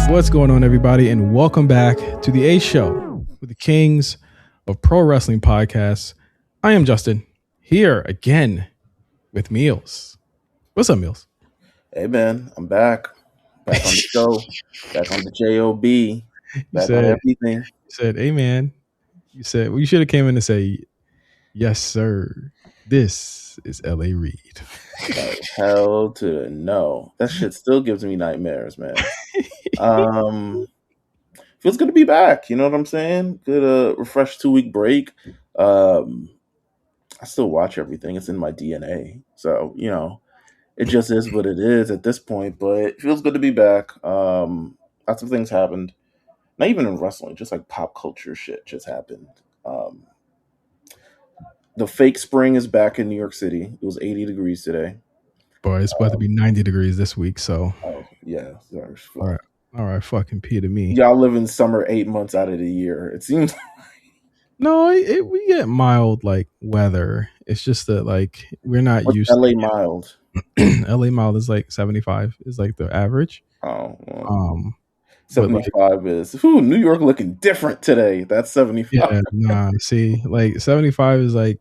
What's going on, everybody, and welcome back to the A Show with the Kings of Pro Wrestling Podcasts. I am Justin, here again with Meelz. What's up, Meelz? Hey, man, I'm back on the show, back on the JOB, back on everything. You said, hey, man, you said, well, you should have came in and say, yes, sir, this is L.A. Reid. Like, hell to the no. That shit still gives me nightmares, man. Feels good to be back. You know what I'm saying? Good, refreshed 2-week break. I still watch everything. It's in my DNA. So, you know, it just is what it is at this point. But it feels good to be back. Lots of things happened. Not even in wrestling, just like pop culture shit just happened. The fake spring is back in New York City. It was 80 degrees today. Boy, it's about to be 90 degrees this week, so. Oh, yeah. All right, fucking P to me. Y'all live in summer 8 months out of the year. It seems No, we get mild, like, weather. It's just that, like, we're not used LA to mild. LA mild is like 75 is like the average. Oh, well. 75 is New York looking different today. That's 75. Yeah, nah, see, like 75 is like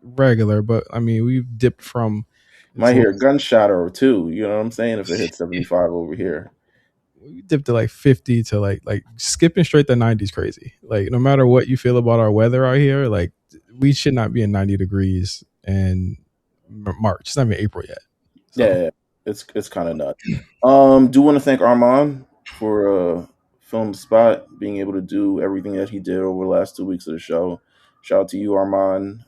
regular, but I mean, we've dipped from might hear a gunshot or two, you know what I'm saying, if it hits 75 over here. We dipped to like 50 to like skipping straight to 90 is crazy. Like, no matter what you feel about our weather out here, like, we should not be in 90 degrees in March. It's not even April yet. So. Yeah, it's kind of nuts. Do want to thank Armand for film spot, being able to do everything that he did over the last 2 weeks of the show. Shout out to you, Armand.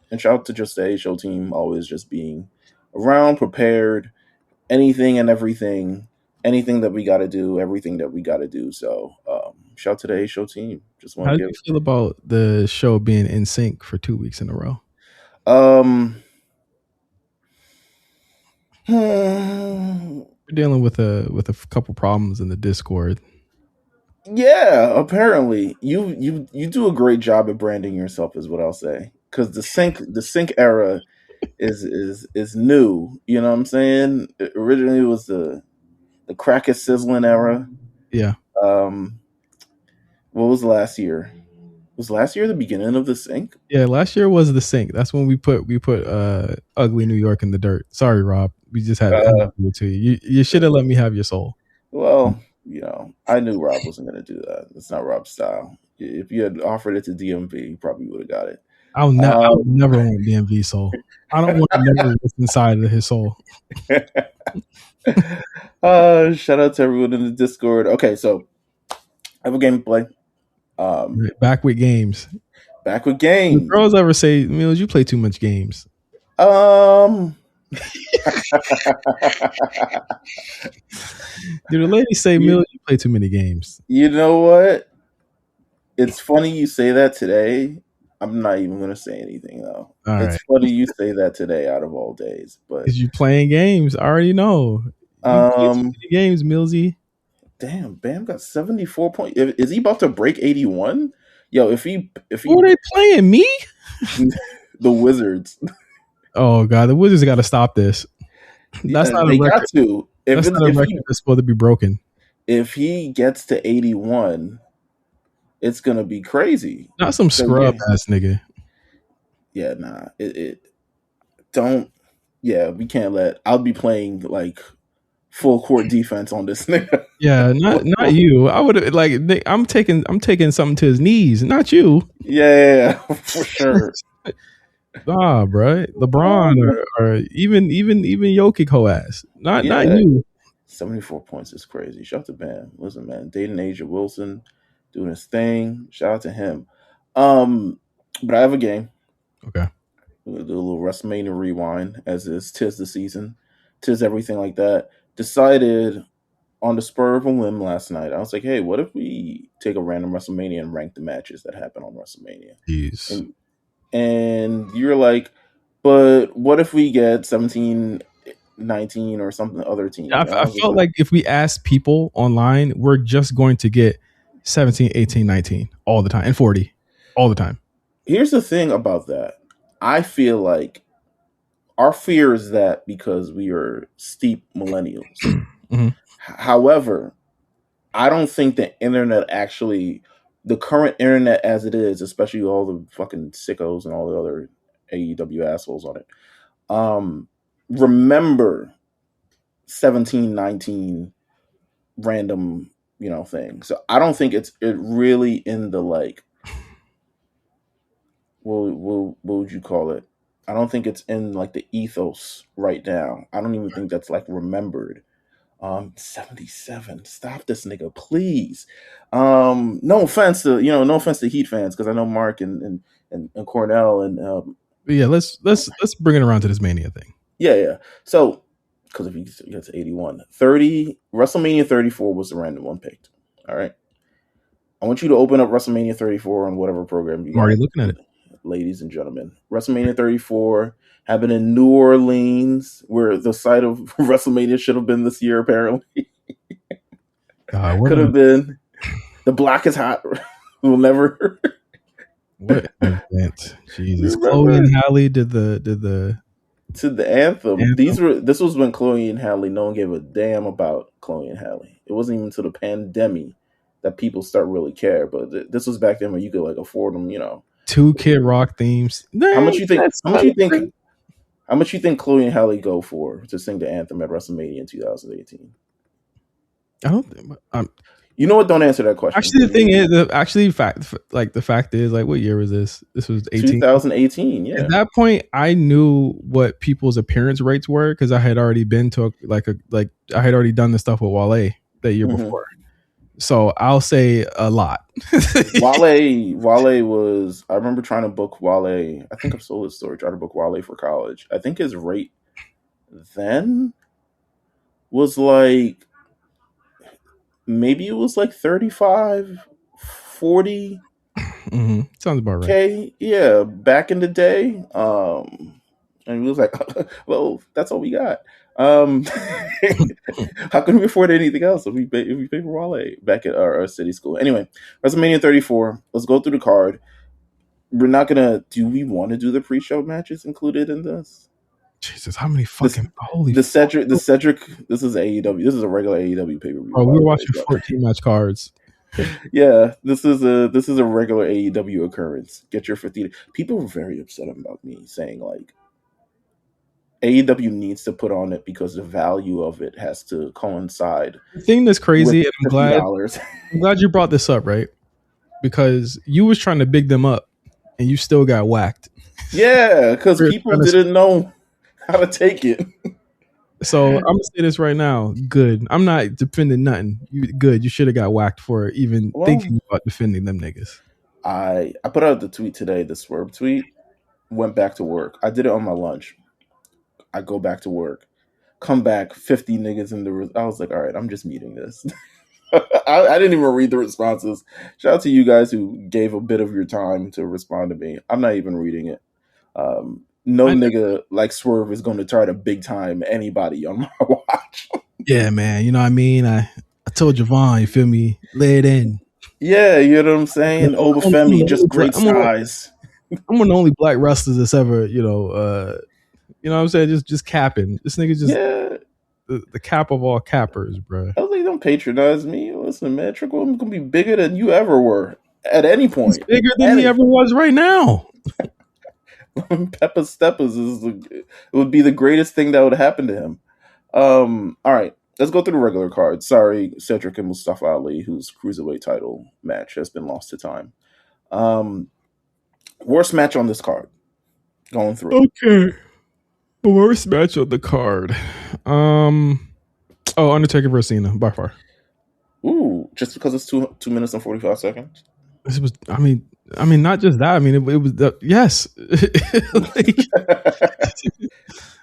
And shout out to just the A Show team, always just being around, prepared, anything and everything. Anything that we got to do, everything that we got to do. So, shout out to the A Show team. Just want How do you feel about the show being in sync for 2 weeks in a row? We're dealing with a couple problems in the Discord. Yeah, apparently you do a great job at branding yourself, is what I'll say. Because the sync era is new. You know what I'm saying? Originally, it was the crack is sizzling era. Yeah. What was last year? Was last year the beginning of the sync? Yeah, last year was the sync. That's when we put ugly New York in the dirt. Sorry, Rob. We just had to do it to you. You should have let me have your soul. Well, you know, I knew Rob wasn't going to do that. It's not Rob's style. If you had offered it to DMV, you probably would have got it. I'll never want DMV soul. I don't want to never what's inside of his soul. Shout out to everyone in the Discord. Okay, so I have a game to play. Back with games. Did girls ever say, Meelz, you play too much games? Did a lady say, Meelz, you play too many games? You know what? It's funny you say that today. I'm not even going to say anything, though. It's funny you say that today out of all days. But because you playing games, I already know. You play too many games, Meelzy. Damn, Bam got 74 points. Is he about to break 81? Yo, if he who are they playing? Me? The Wizards. Oh God, the Wizards got to stop this. That's not a record. Got to. That's not a record that's supposed to be broken. If he gets to 81, it's gonna be crazy. Not some scrub ass nigga. Yeah, nah. It don't. Yeah, we can't let. I'll be playing like full court defense on this nigga. Yeah, not you. I would like. I'm taking something to his knees, not you. Yeah, for sure. Nah, bro. LeBron or even Jokic ho ass. Not you. 74 points is crazy. Shout out to Bam. Listen, man, dating Asia Wilson, doing his thing. Shout out to him. But I have a game. Okay. We're gonna do a little WrestleMania rewind, as is 'tis the season, 'tis everything like that. Decided on the spur of a whim last night. I was like, hey, what if we take a random WrestleMania and rank the matches that happen on WrestleMania? Jeez. And you're like, But what if we get 17, 19 or something other team? I felt like if we ask people online, we're just going to get 17, 18, 19 all the time and 40 all the time. Here's the thing about that. I feel like our fear is that because we are steep millennials. Mm-hmm. However, I don't think the internet actually, the current internet as it is, especially all the fucking sickos and all the other AEW assholes on it, remember 17, 19 random, thing. So I don't think it really in the like, what would you call it? I don't think it's in like the ethos right now. I don't even think that's like remembered. 77. Stop this nigga, please. No offense to Heat fans, because I know Mark and Cornell and yeah, let's bring it around to this Mania thing. Yeah. So, because if you get to 81, WrestleMania 34 was the random one picked. All right. I want you to open up WrestleMania 34 on whatever program you got. I'm already looking at it. Ladies and gentlemen, WrestleMania 34 happened in New Orleans, where the site of WrestleMania should have been this year, apparently. Could have been. The block is hot. We'll never. What an event. Jesus. Chloe and Halle did the to the anthem. This was when Chloe and Halle, no one gave a damn about Chloe and Halle. It wasn't even to the pandemic that people start really care. But this was back then when you could like afford them, 2 Kid Rock themes. How much you think Chloe and Halle go for to sing the anthem at WrestleMania in 2018? I don't think. You know what? Don't answer that question. Actually, the thing is, the fact is, like, what year was this? This was 2018. Yeah. At that point, I knew what people's appearance rates were because I had already been to I had already done the stuff with Wale that year before. So I'll say a lot. Wale was. I remember trying to book Wale. I think I've sold his story. Trying to book Wale for college. I think his rate then was like, maybe it was like 35, 40. Sounds about right. Okay, yeah, back in the day. And he was like, well, that's all we got. How can we afford anything else if we pay for Wale back at our city school? Anyway, WrestleMania 34. Let's go through the card. We're not gonna. Do we want to do the pre-show matches included in this? Jesus, how many fucking Cedric? This is AEW. This is a regular AEW pay-per-view. Oh, we were watching 14 match cards. Yeah, this is a regular AEW occurrence. Get your 50. People were very upset about me saying like, AEW needs to put on it because the value of it has to coincide. The thing that's crazy, and I'm glad you brought this up, right? Because you was trying to big them up, and you still got whacked. Yeah, because people didn't know how to take it. So I'm gonna say this right now. Good. I'm not defending nothing. You should have got whacked for even thinking about defending them niggas. I put out the tweet today, the Swerve tweet. Went back to work. I did it on my lunch. I go back to work, come back, 50 niggas in the room. I was like, all right, I'm just muting this. I didn't even read the responses. Shout out to you guys who gave a bit of your time to respond to me. I'm not even reading it. No nigga like Swerve is going to try to big time anybody on my watch. Yeah, man. You know what I mean? I told Javon, you feel me? Lay it in. Yeah, you know what I'm saying? Obafemi, just great size. I'm one of the only black wrestlers that's ever, you know what I'm saying? Just capping. This nigga just the cap of all cappers, bro. I was like, don't patronize me. Listen, man, Trickle, I'm gonna be bigger than you ever were at any point. He's bigger than he ever was right now. Peppa Steppers it would be the greatest thing that would happen to him. All right, let's go through the regular card. Sorry, Cedric and Mustafa Ali, whose cruiserweight title match has been lost to time. Worst match on this card. Going through. Okay. Worst match on the card. Undertaker versus Cena by far. Ooh, just because it's 2 minutes and 45 seconds. This was. I mean, not just that. I mean, it was. Yes.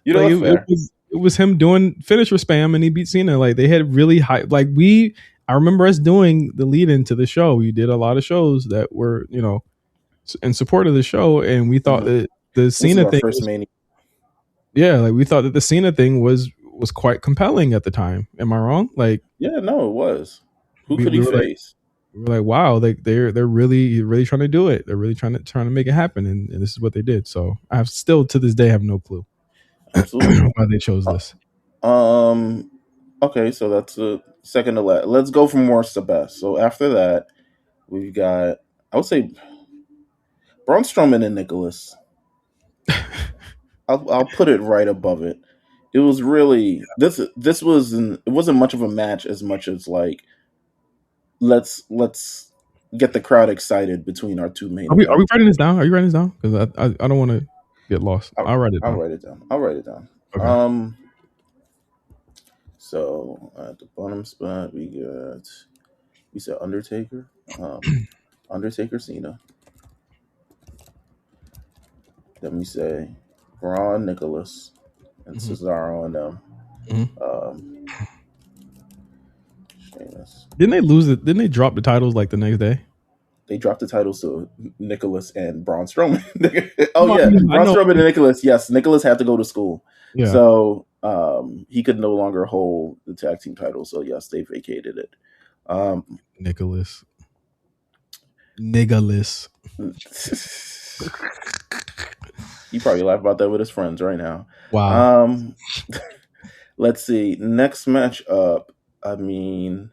It was him doing finisher spam, and he beat Cena. Like they had really high. Like I remember us doing the lead into the show. We did a lot of shows that were in support of the show, and we thought that the Cena thing. First Mania. Yeah, like we thought that the Cena thing was quite compelling at the time. Am I wrong? Like, Yeah, no, it was. Who we could he were like, face? wow, like they're really trying to do it. They're really trying to make it happen, and this is what they did. So I have still to this day have no clue Absolutely. why they chose this. Okay, so that's the second to last. Let's go from worst to best. So after that, we've got, I would say, Braun Strowman and Nicholas. I'll put it right above it. It was really this wasn't it wasn't much of a match as much as like let's get the crowd excited between our two main Are we events. writing this down? Are you writing this down? Because I don't want to get lost. I'll write it I'll down. write it down. I'll write it down. Okay. So at the bottom spot we said Undertaker, Undertaker Cena. Then we say Braun Nicholas and Cesaro and them. Sheamus. Didn't they lose it? Didn't they drop the titles like the next day? They dropped the titles to Nicholas and Braun Strowman. Oh No, yeah, I Braun know. Strowman and Nicholas. Yes, Nicholas had to go to school, Yeah. so he could no longer hold the tag team title. So yes, they vacated it. Nicholas. He probably laugh about that with his friends right now. Wow. Let's see. Next match up. I mean,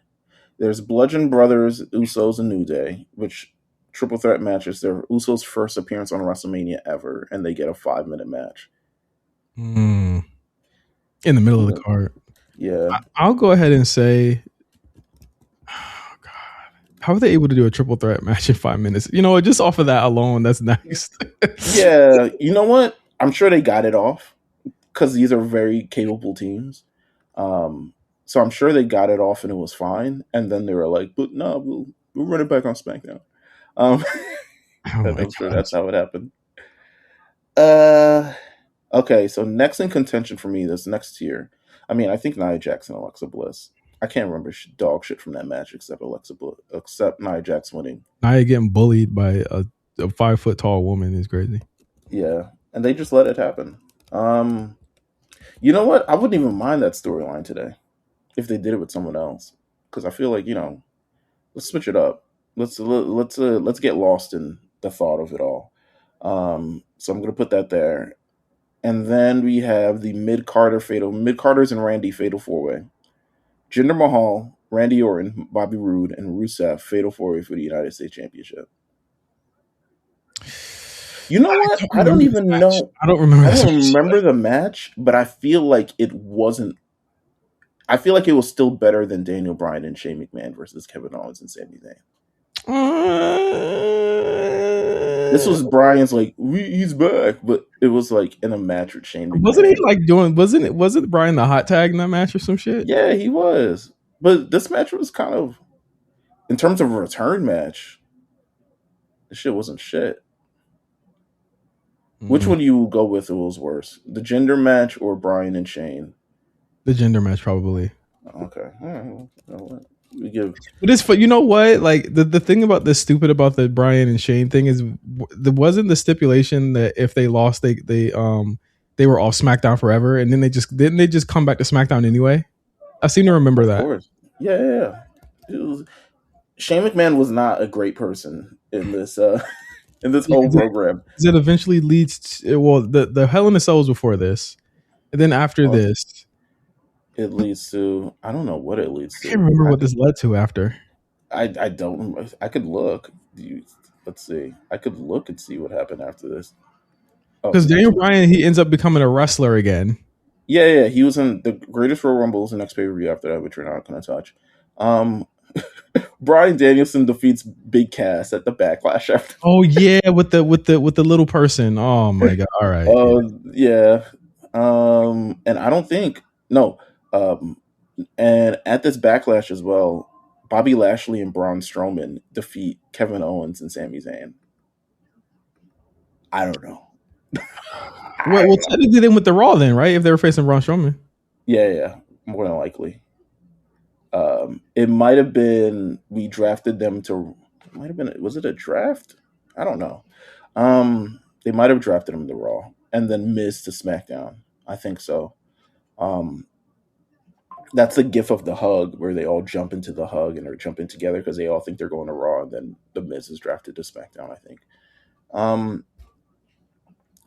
there's Bludgeon Brothers, Usos, and New Day, which triple threat matches. They're Usos' first appearance on WrestleMania ever, and they get a 5-minute match. In the middle of the card. Yeah. I'll go ahead and say, oh God, how are they able to do a triple threat match in 5 minutes? You know, just off of that alone, that's nice. Yeah. You know what? I'm sure they got it off because these are very capable teams. So I'm sure they got it off and it was fine. And then they were like, but no, we'll run it back on SmackDown. I'm sure that's how it happened. Okay, so next in contention for me, this next tier. I mean, I think Nia Jax and Alexa Bliss. I can't remember dog shit from that match except Nia Jax winning. Nia getting bullied by a 5 foot tall woman is crazy. Yeah, and they just let it happen. You know what? I wouldn't even mind that storyline today if they did it with someone else, because I feel like, you know, let's switch it up. Let's get lost in the thought of it all. So I'm gonna put that there, and then we have the mid Carters and Randy fatal 4-way. Jinder Mahal, Randy Orton, Bobby Roode, and Rusev fatal 4-way for the United States Championship. You know what? I don't even know. I don't remember. I don't remember the match, but I feel like it wasn't. I feel like it was still better than Daniel Bryan and Shane McMahon versus Kevin Owens and Sami Zayn. This was Bryan's like he's back, but it was like in a match with Shane McMahon. Wasn't he like doing? Wasn't Bryan the hot tag in that match or some shit? Yeah, he was. But this match was kind of, in terms of a return match, this shit wasn't shit. Which one do you go with if it was worse? The Jinder match or Bryan and Shane? The Jinder match, probably. Okay. All right. We give. But it's, you know what? Like the thing about this stupid about the Bryan and Shane thing is, there wasn't the stipulation that if they lost, they were off SmackDown forever, and then they just come back to SmackDown anyway. I seem to remember that. Of course. Yeah. Shane McMahon was not a great person in this whole program. It eventually leads to, the Hell in a Cell was before this, and then after this, it leads to, I don't know what it leads to. I can't remember what this led to after. I don't. I could look. Let's see. I could look and see what happened after this. Because Daniel Bryan, he ends up becoming a wrestler again. Yeah. He was in the Greatest Royal Rumbles, the next pay-per-view after that, which we're not going to touch. Bryan Danielson defeats Big Cass at the Backlash after. Oh yeah, with the little person. Oh my god! All right. Yeah. And I don't think and at this Backlash as well, Bobby Lashley and Braun Strowman defeat Kevin Owens and Sami Zayn. I don't know. Well, technically they went to Raw then, right? If they were facing Braun Strowman. Yeah, more than likely. It might have been we drafted them to. Might have been. Was it a draft? I don't know. They might have drafted them to Raw and then Miz to SmackDown. I think so. That's the gif of the hug where they all jump into the hug and are jumping together because they all think they're going to Raw, and then the Miz is drafted to SmackDown, I think.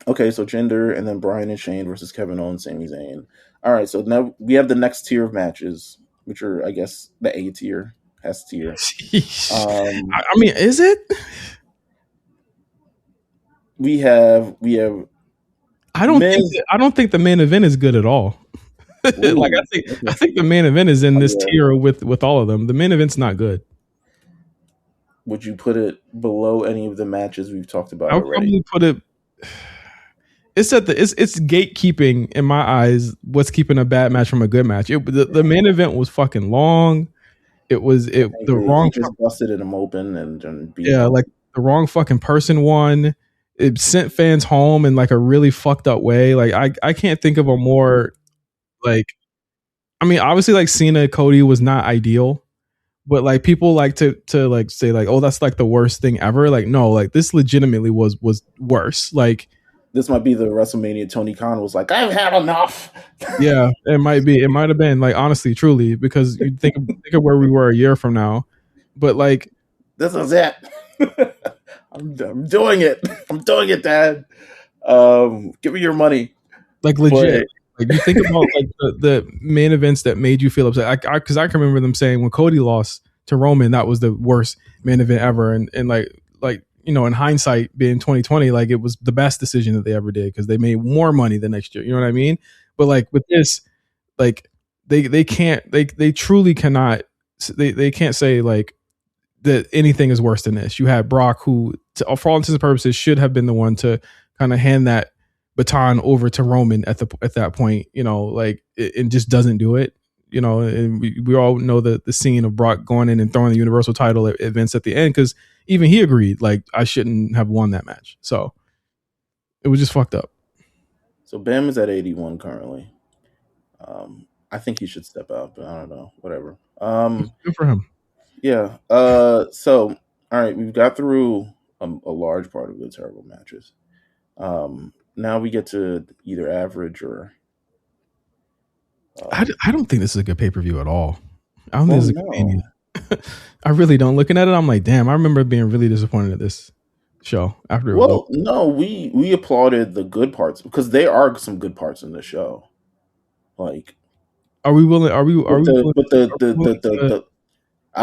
Okay, so Jinder, and then Bryan and Shane versus Kevin Owens, Sami Zayn. All right, so now we have the next tier of matches, which are, I guess, the A tier, S tier. I mean, is it? We have. I don't think the main event is good at all. Like I think the main event is in this tier with all of them. The main event's not good. Would you put it below any of the matches we've talked about I would already? probably put it. It's gatekeeping in my eyes. What's keeping a bad match from a good match? The main event was fucking long. The wrong. He just busted him open and beat him. Like the wrong fucking person won. It sent fans home in like a really fucked up way. Like I can't think of a more like. I mean, obviously, like Cena Cody was not ideal, but like people like to like say like, oh, that's like the worst thing ever. Like no, like this legitimately was worse. Like. This might be the WrestleMania Tony Khan was like, I've had enough. Yeah, it might be. It might have been like honestly, truly, because you think of where we were a year from now. But like, this is it. I'm doing it. I'm doing it, Dad. Give me your money. Like legit. Like you think about like the main events that made you feel upset. Because I can remember them saying when Cody lost to Roman, that was the worst main event ever. And like you know, in hindsight, being 2020, like it was the best decision that they ever did because they made more money the next year. You know what I mean? But like with this, like they can't, they truly cannot, they can't say like that anything is worse than this. You had Brock, who, for all intents and purposes, should have been the one to kind of hand that baton over to Roman at that point. You know, like it just doesn't do it. You know, and we all know the scene of Brock going in and throwing the Universal title at Vince at the end because even he agreed, like, I shouldn't have won that match. So it was just fucked up. So Bam is at 81 currently. I think he should step out, but I don't know. Whatever. Good for him. Yeah. So, all right, we've got through a large part of the terrible matches. Now we get to either average or... I don't think this is a good pay-per-view at all. I don't think this is a good Mania. I really don't. Looking at it, I'm like, damn, I remember being really disappointed at this show after it was over. No, we applauded the good parts because there are some good parts in the show. Like, are we willing? Out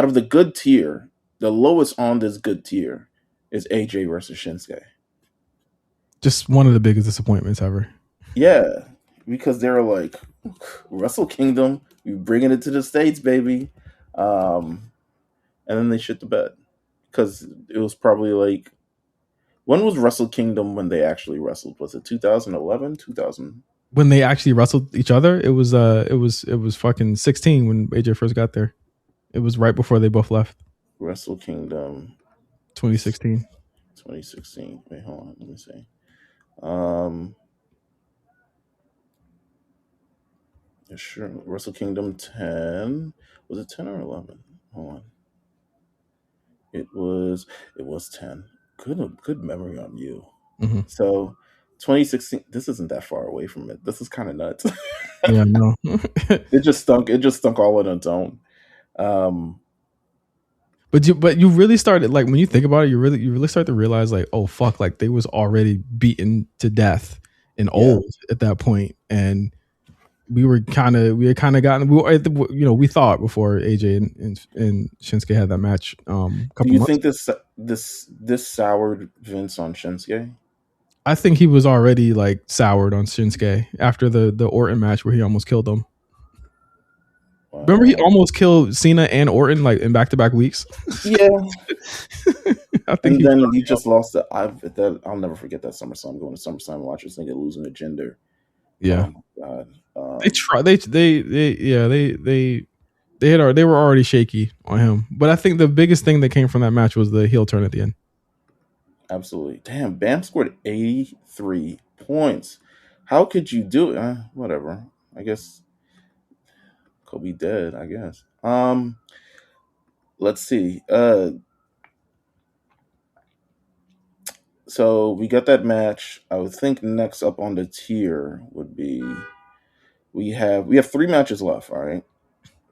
of the good tier, the lowest on this good tier is AJ versus Shinsuke. Just one of the biggest disappointments ever. Yeah, because they're like, Wrestle Kingdom, we bringing it to the States, baby. And then they shit the bed because it was probably like, when was Wrestle Kingdom when they actually wrestled? Was it 2011, 2000? When they actually wrestled each other, it was fucking 16 when AJ first got there. It was right before they both left. Wrestle Kingdom 2016. 2016. Wait, hold on. Let me see. Yeah, sure. Wrestle Kingdom 10. Was it 10 or 11? Hold on. It was 10. Good memory on you. Mm-hmm. So 2016, this isn't that far away from it. This is kind of nuts. Yeah, no. It just stunk all on its own. But you really started, like, when you think about it, you really start to realize, like, oh fuck, like they was already beaten to death and old at that point, and we had kind of gotten, we thought before AJ and Shinsuke had that match. Do you think this soured Vince on Shinsuke? I think he was already like soured on Shinsuke after the Orton match where he almost killed him. Wow. Remember, he almost killed Cena and Orton like in back-to-back weeks. Yeah, I think. And then he just lost the. I'll never forget that SummerSlam. Going to SummerSlam and watch this nigga losing to Jinder. Yeah, oh God. They were already shaky on him, but I think the biggest thing that came from that match was the heel turn at the end. Absolutely. Damn, Bam scored 83 points. How could you do it? Whatever. I guess Kobe dead, I guess. Let's see. So we got that match. I would think next up on the tier would be we have 3 matches left. All right.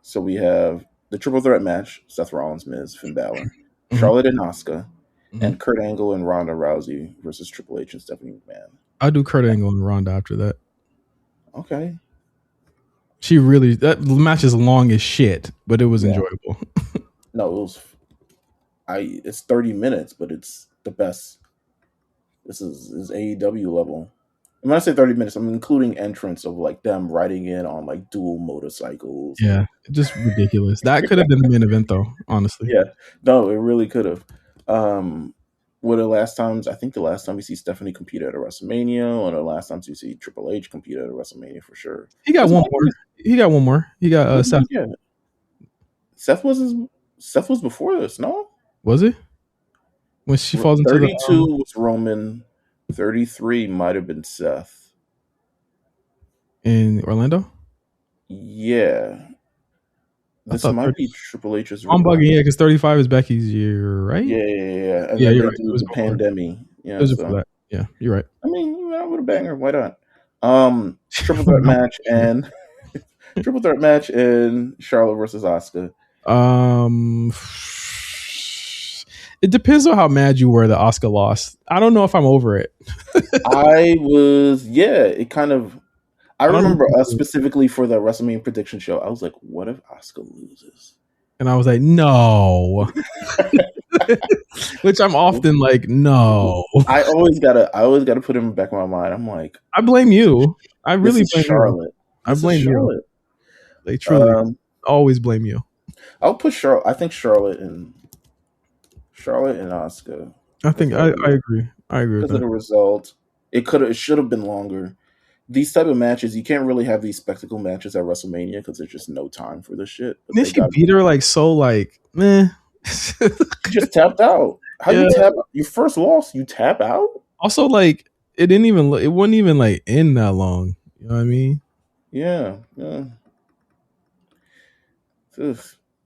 So we have the triple threat match: Seth Rollins, Miz, Finn Balor, Mhm. Charlotte and Asuka, Mhm. and Kurt Angle and Ronda Rousey versus Triple H and Stephanie McMahon. I do Kurt Angle and Ronda after that. Okay. That match is long as shit, but it was Yeah. enjoyable. No, it's 30 minutes, but it's the best. This is AEW level. And when I say 30 minutes, I'm including entrance of like them riding in on like dual motorcycles. Yeah, just ridiculous. That could have been the main event, though. Honestly, Yeah. No, it really could have. I think the last time we see Stephanie compete at a WrestleMania, or the last time we see Triple H compete at a WrestleMania for sure. he got one more. He got one more. He got Seth. Yeah. Seth was before this, no? Was he? When she falls into 32 was Roman, 33 might have been Seth. In Orlando? Yeah. This might be Triple H's. I'm bugging, yeah, because 35 is Becky's year, right? Yeah. And Yeah, then you're they right. do the pandemic. Yeah, It was before that. Yeah, you're right. I mean, with a banger, why not? Triple threat match and triple threat match and Charlotte versus Asuka. It depends on how mad you were that Asuka lost. I don't know if I'm over it. I was, yeah, it kind of. I remember us specifically for the WrestleMania prediction show. I was like, what if Asuka loses? And I was like, no. Which I'm often like, no. I always gotta put him in the back of my mind. I'm like, I blame you. I really blame Charlotte. You. I blame you. Like, truly, always blame you. I'll put Charlotte. I think Charlotte and Asuka. I think I agree. I agree with that. Because of the result, it should have been longer. These type of matches, you can't really have these spectacle matches at WrestleMania because there's just no time for this shit. But she beat her like so, like meh. She just tapped out. How you tap? Your first loss, you tap out. Also, like it wasn't even like in that long. You know what I mean? Yeah.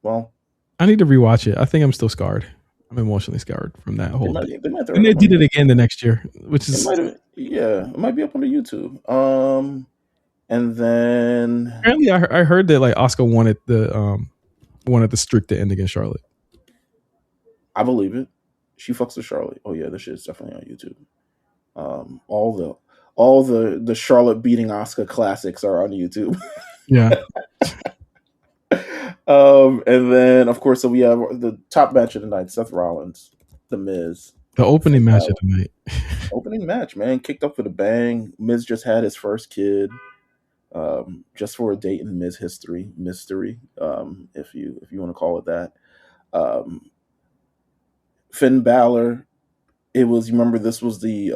Well, I need to rewatch it. I think I'm still scarred. I'm emotionally scarred from that whole thing. And they did it again the next year, which is it might be up on the YouTube. And then apparently I heard that like Asuka wanted the streak to end against Charlotte. I believe it. She fucks with Charlotte. Oh yeah, this shit is definitely on YouTube. All the Charlotte beating Asuka classics are on YouTube. Yeah. And then of course, so we have the top match of the night: Seth Rollins, The Miz. The opening match of the night. Opening match, man, kicked up with a bang. Miz just had his first kid. Just for a date in Miz mystery, if you want to call it that. Finn Balor. It was. You remember this was the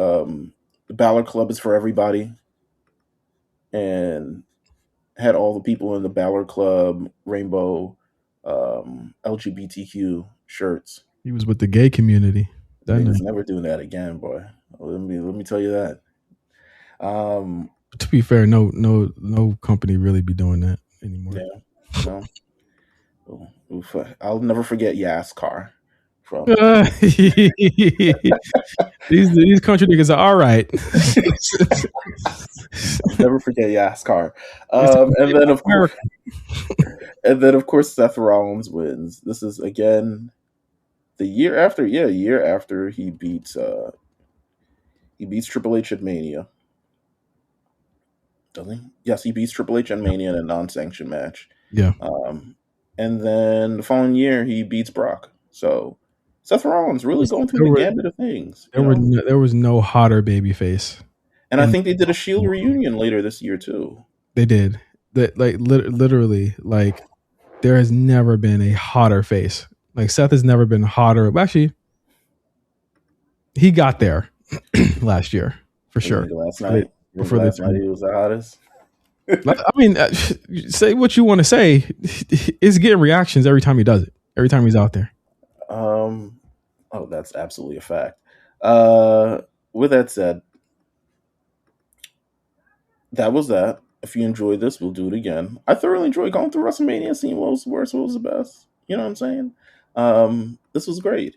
Balor Club is for everybody, and had all the people in the Balor Club rainbow LGBTQ shirts. He was with the gay community. He's never doing that again, boy. Let me tell you that. To be fair, no company really be doing that anymore. Yeah. No. I'll never forget Yas Car. These country niggas are all right. I'll never forget Yas Car. And then of course Seth Rollins wins. This is again the year after he beats Triple H at Mania. Doesn't he? Yes, he beats Triple H at Mania in a non-sanctioned match. Yeah. And then the following year he beats Brock. So Seth Rollins really going through the gambit of things. There was no hotter babyface. And I think they did a Shield reunion later this year too. They did. That like literally like there has never been a hotter face. Like Seth has never been hotter. Actually, he got there last year for sure. Last night he was the hottest. I mean, say what you want to say. It's getting reactions every time he does it. Every time he's out there. Oh, that's absolutely a fact. With that said, that was that. If you enjoyed this, we'll do it again. I thoroughly enjoyed going through WrestleMania, seeing what was the worst, what was the best. You know what I'm saying? This was great.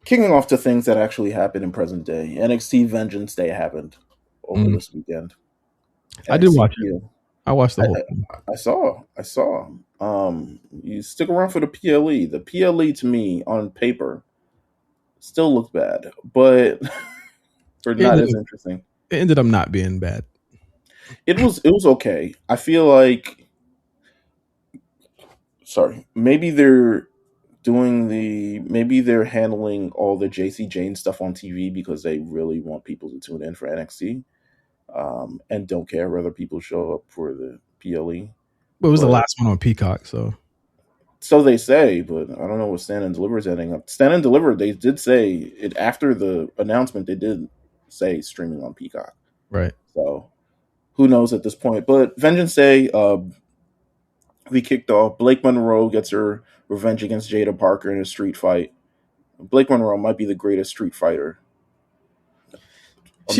Kicking off to things that actually happened in present day. NXT Vengeance Day happened over this weekend. I did NXT watch it. PL. I watched the whole thing. I saw. You stick around for the PLE. The PLE to me on paper still looked bad, but or It not ended, as interesting. it ended up not being bad. It was okay. I feel like maybe they're maybe they're handling all the JC Jane stuff on TV because they really want people to tune in for NXT, and don't care whether people show up for the PLE. But it was the But last one on Peacock, so they say, but I don't know what Stand and Deliver is ending up. Stand and Deliver, they did say it after the announcement. They did say streaming on Peacock. right. So who knows at this point? But Vengeance Day, we kicked off. Blake Monroe gets her revenge against Jada Parker in a street fight. Blake Monroe might be the greatest street fighter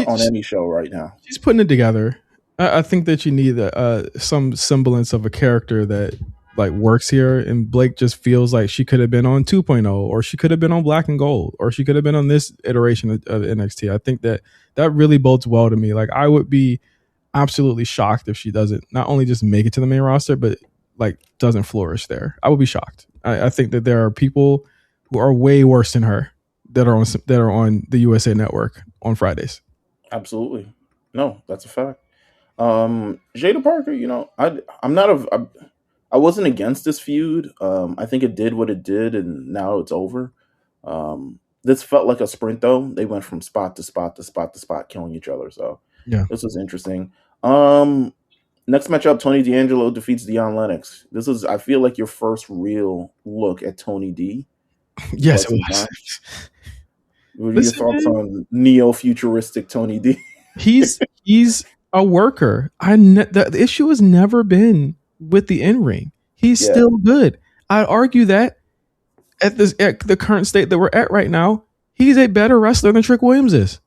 on any show right now. She's putting it together. I think that you need some semblance of a character that like works here, and Blake just feels like she could have been on 2.0, or she could have been on Black and Gold, or she could have been on this iteration of NXT. I think that really bodes well to me. Like, I would be absolutely shocked if she doesn't not only just make it to the main roster, but like doesn't flourish there. I would be shocked. I think that there are people who are way worse than her that are on the USA Network on Fridays. Absolutely, no, that's a fact. Jada Parker, I wasn't against this feud. I think it did what it did, and now it's over. This felt like a sprint, though. They went from spot to spot to spot to spot, killing each other. So Yeah. this was interesting. Next matchup, Tony D'Angelo defeats Deion Lennox. This is, I feel like, your first real look at Tony D. Yes, it was. What are your thoughts on neo-futuristic Tony D? He's a worker. The issue has never been with the in-ring. He's still good. I'd argue that at the current state that we're at right now, he's a better wrestler than Trick Williams is.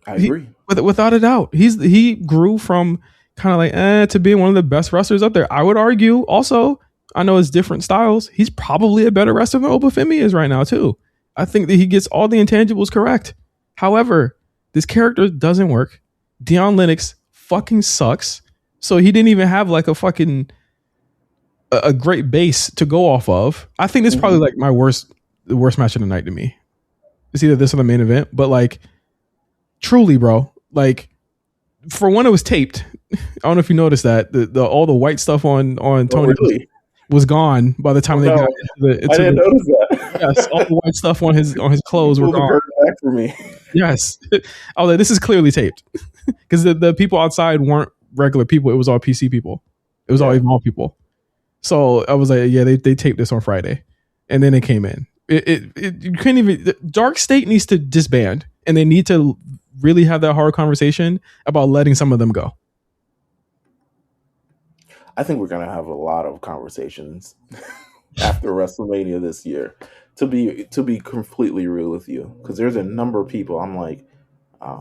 I agree. Without a doubt. He grew from kind of like to being one of the best wrestlers up there. I would argue also, I know it's different styles, he's probably a better wrestler than Obafemi is right now too. I think that he gets all the intangibles correct. However, this character doesn't work. Deion Lennox fucking sucks. So he didn't even have like a great base to go off of. I think this is probably like the worst match of the night to me. It's either this or the main event, but like truly, bro, like for one, it was taped. I don't know if you noticed that the all the white stuff on Tony was gone by the time they got into I didn't notice that. Yes, all the white stuff on his clothes were gone. Back for me. Yes, I was like, this is clearly taped because the people outside weren't regular people. It was all PC people. It was all Evolve people. So I was like, yeah, they taped this on Friday, and then it came in. You couldn't even. Dark State needs to disband, and they need to really have that hard conversation about letting some of them go. I think we're gonna have a lot of conversations after WrestleMania this year. To be completely real with you, because there's a number of people I'm like, I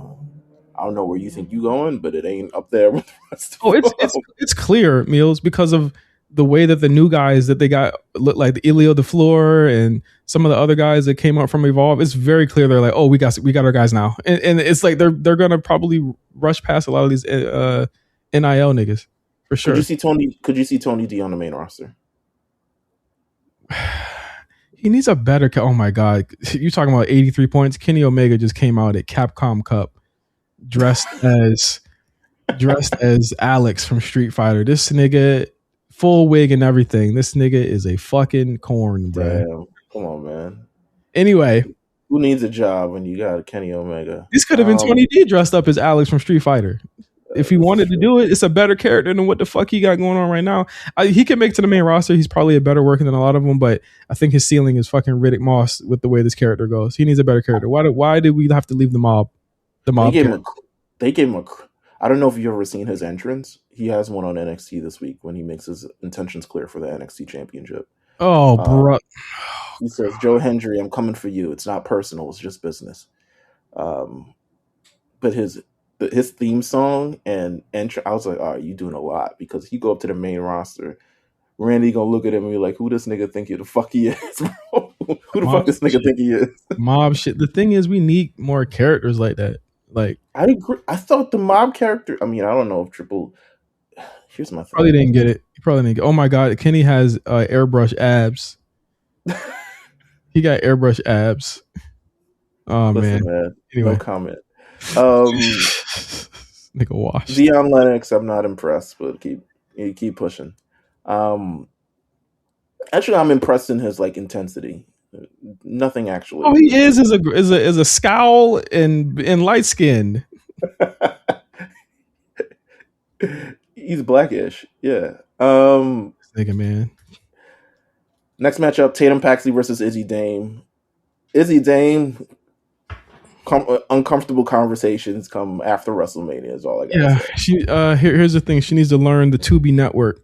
don't know where you think you going, but it ain't up there with the rest of it's clear, Meelz, because of the way that the new guys that they got look like the Elio DeFleur and some of the other guys that came up from Evolve. It's very clear they're like, oh, we got our guys now, and it's like they're gonna probably rush past a lot of these NIL niggas for sure. Could you see Tony D on the main roster? He needs a better. Oh my God! You talking about 83 points? Kenny Omega just came out at Capcom Cup, dressed as Alex from Street Fighter. This nigga, full wig and everything. This nigga is a fucking corn, bro. Damn, come on, man. Anyway, who needs a job when you got Kenny Omega? This could have been Tony D dressed up as Alex from Street Fighter. If he wanted to do it, it's a better character than what the fuck he got going on right now. He can make it to the main roster. He's probably a better worker than a lot of them, but I think his ceiling is fucking Riddick Moss with the way this character goes. He needs a better character. Why did we have to leave the mob? They gave him a. I don't know if you've ever seen his entrance. He has one on NXT this week when he makes his intentions clear for the NXT Championship. Oh, bro. He says, Joe Hendry, I'm coming for you. It's not personal. It's just business. But his theme song and I was like, all right, you doing a lot, because you go up to the main roster, Randy gonna look at him and be like, "Who this nigga think the fuck he is, bro? Who the fuck this nigga think he is?" Mob shit. The thing is, we need more characters like that. Like, I agree. I thought the mob character. I mean, I don't know if Triple. Here's my thing. Probably didn't get it. He probably didn't get. Oh my god, Kenny has airbrush abs. He got airbrush abs. Oh Listen, man. Anyway, no comment. Nigga wash. Dion Lennox, I'm not impressed, but keep pushing. Actually, I'm impressed in his like intensity. Nothing actually. Oh, he is a scowl and light skin. He's blackish. Yeah. Nigga, man. Next matchup: Tatum Paxley versus Izzy Dame. Izzy Dame. Uncomfortable conversations come after WrestleMania is all I got. Yeah, here's the thing. She needs to learn the Tubi network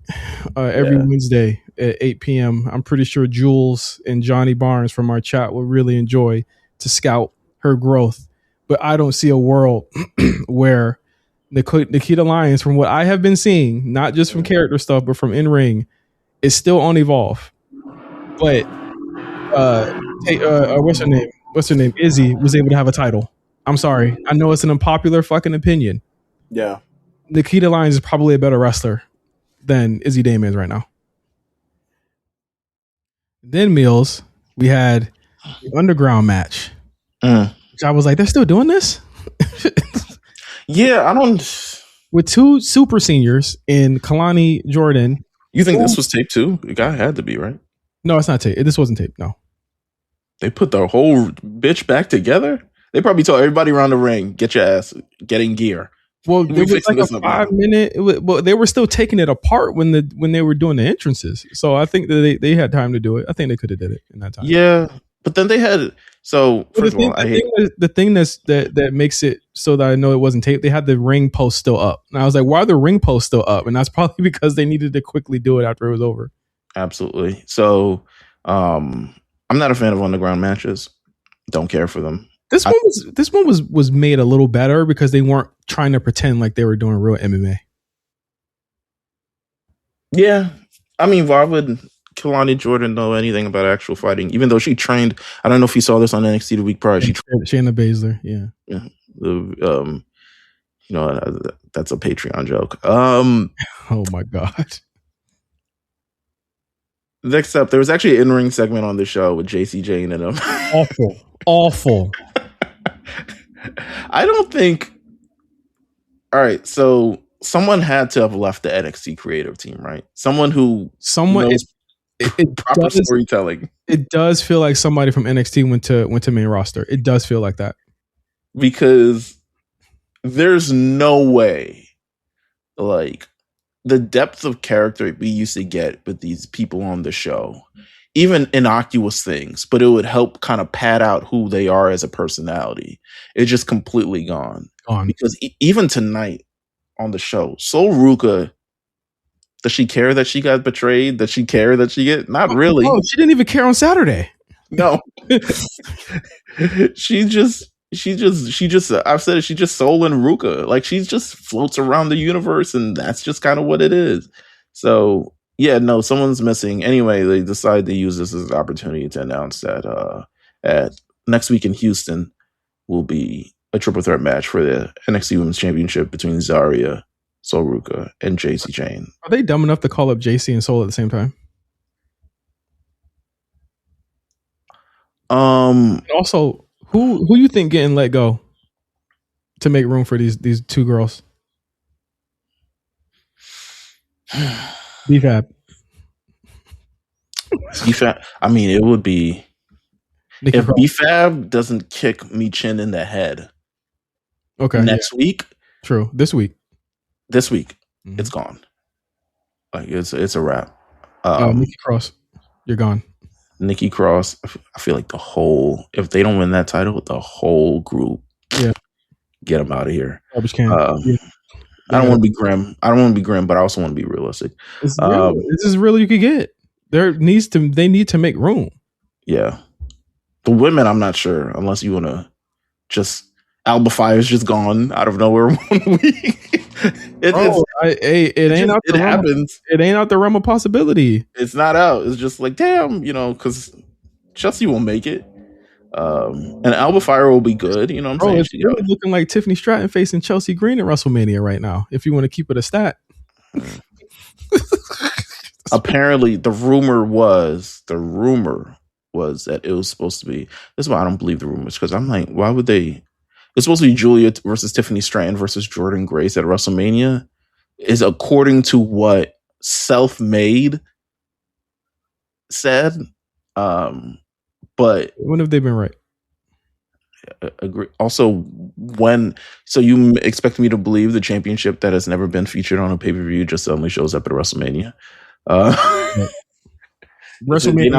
every Wednesday at 8 p.m. I'm pretty sure Jules and Johnny Barnes from our chat will really enjoy to scout her growth. But I don't see a world where Nikita Lyons, from what I have been seeing, not just from character stuff, but from in-ring, is still on Evolve. But what's her name? Izzy was able to have a title. I'm sorry. I know it's an unpopular fucking opinion. Yeah. Nikita Lyons is probably a better wrestler than Izzy Dame is right now. Then Meelz, we had the underground match. Which I was like, they're still doing this? Yeah, I don't. With two super seniors in Kalani Jordan. You think this was tape too? The guy had to be, right? No, it's not tape. This wasn't tape. No. They put the whole bitch back together? They probably told everybody around the ring, get your ass, get in gear. Well, there was like a 5-minute. Well, they were still taking it apart when they were doing the entrances. So I think that they had time to do it. I think they could have did it in that time. Yeah, but then they had. So first of all, the thing that makes it so that I know it wasn't taped. They had the ring post still up, and I was like, "Why are the ring posts still up?" And that's probably because they needed to quickly do it after it was over. Absolutely. So, I'm not a fan of underground matches. Don't care for them. This one was made a little better because they weren't trying to pretend like they were doing real MMA. Yeah, I mean, why would Kalani Jordan know anything about actual fighting? Even though she trained, I don't know if you saw this on NXT the week prior. Shayna Baszler, yeah. That's a Patreon joke. Oh my god. Next up, there was actually an in-ring segment on the show with JC Jane and him. Awful. I don't think. All right, so someone had to have left the NXT creative team, right? Someone knows proper storytelling. It does feel like somebody from NXT went to main roster. It does feel like that because there's no way, like, the depth of character we used to get with these people on the show, even innocuous things, but it would help kind of pad out who they are as a personality. It's just completely gone. Because even tonight on the show, Sol Ruka, does she care that she got betrayed? Does she care that she get? Not really. Oh, she didn't even care on Saturday. No. She just I've said it, she just Sol and Ruka. Like, she just floats around the universe, and that's just kind of what it is. So yeah, no, someone's missing. Anyway, they decided to use this as an opportunity to announce that at next week in Houston will be a triple threat match for the NXT Women's Championship between Zarya, Sol Ruka, and JC Jane. Are they dumb enough to call up JC and Sol at the same time? Also, who you think getting let go to make room for these two girls? BFAB. I mean, it would be Nikki if BFAB doesn't kick Michin in the head. Okay. Next week. True. This week, it's gone. Like, it's a wrap. Nikki Cross, you're gone. Nikki Cross, I feel like if they don't win that title, the whole group, get them out of here. Garbage can. I don't want to be grim. But I also want to be realistic. This is real you could get. They need to make room. Yeah. The women, I'm not sure, unless you want to just Alba Fire's just gone out of nowhere 1 week. It happens. It ain't out the realm of possibility. It's not out. It's just like, damn, because Chelsea will make it. And Alba Fire will be good. You know what I'm saying? It's really looking like Tiffany Stratton facing Chelsea Green at WrestleMania right now, if you want to keep it a stat. Apparently, the rumor was that it was supposed to be. That's why I don't believe the rumors, because I'm like, why would they? It's supposed to be Julia versus Tiffany Stratton versus Jordan Grace at WrestleMania, is according to what Self-Made said. But when have they been right? Agree. Also, so you expect me to believe the championship that has never been featured on a pay-per-view just suddenly shows up at WrestleMania? WrestleMania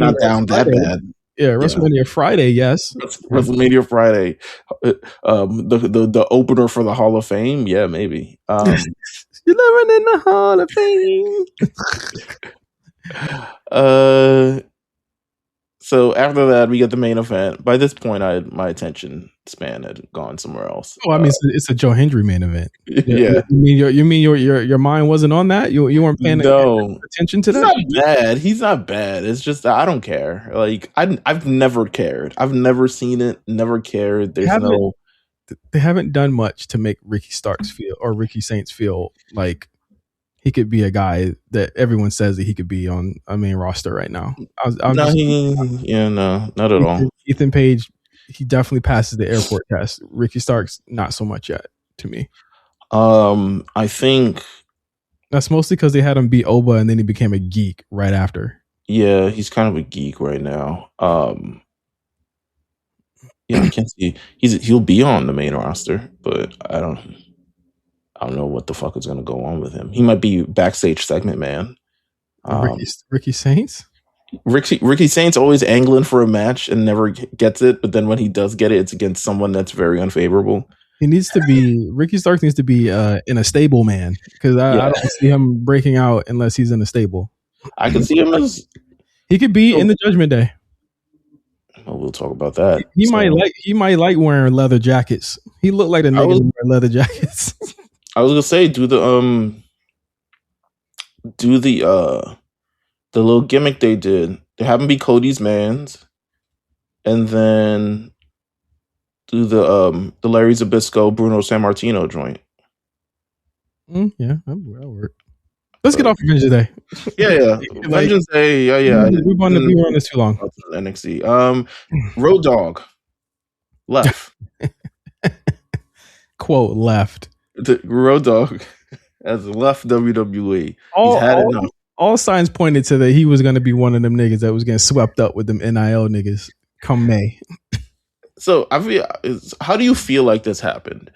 not down Friday. That bad. Yeah, WrestleMania Friday, yes. WrestleMania Friday. The opener for the Hall of Fame, yeah, maybe. You're living in the Hall of Fame. So after that, we get the main event. By this point, my attention span had gone somewhere else. Oh, I mean, it's a Joe Hendry main event. Yeah. You mean your mind wasn't on that? You weren't paying attention to that? He's not bad. He's not bad. It's just I don't care. Like I've never cared. I've never seen it. Never cared. They haven't done much to make Ricky Saints feel like he could be a guy that everyone says that he could be on a main roster right now. Not at all. Ethan Page, he definitely passes the airport test. Ricky Starks, not so much yet to me. I think that's mostly because they had him beat Oba and then he became a geek right after. Yeah, he's kind of a geek right now. I can't see he'll be on the main roster, but I don't know what the fuck is going to go on with him. He might be backstage segment man. Ricky Saints? Ricky Saints always angling for a match and never gets it, but then when he does get it, it's against someone that's very unfavorable. Ricky Starks needs to be in a stable, man, because I don't see him breaking out unless he's in a stable. I can see him as he could be in the Judgment Day. Well, we'll talk about that. He might like wearing leather jackets. He looked like the niggas who wear leather jackets. I was gonna say, do the little gimmick they did. They have him be Cody's mans, and then do the Larry Zbyszko, Bruno Sammartino joint. Yeah, that'll work. Let's get off of Vengeance Day. Yeah. Vengeance Day. Yeah. We want to be on this too long. NXT. Road Dogg left. Quote left. The Road Dogg has left WWE. He's had enough. All signs pointed to that he was going to be one of them niggas that was getting swept up with them NIL niggas come May. So how do you feel like this happened?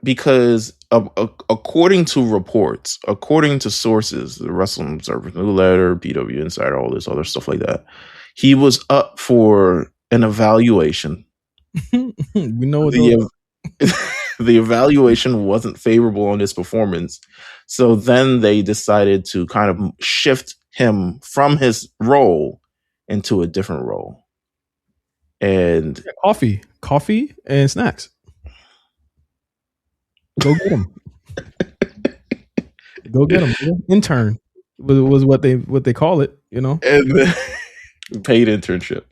Because according to reports, according to sources, the Wrestling Observer, Newsletter, PW Insider, all this other stuff like that, he was up for an evaluation. We know the evaluation wasn't favorable on his performance. So then they decided to kind of shift him from his role into a different role. And coffee and snacks. Go get him. Go get him. Intern was what they call it, you know. And paid internship.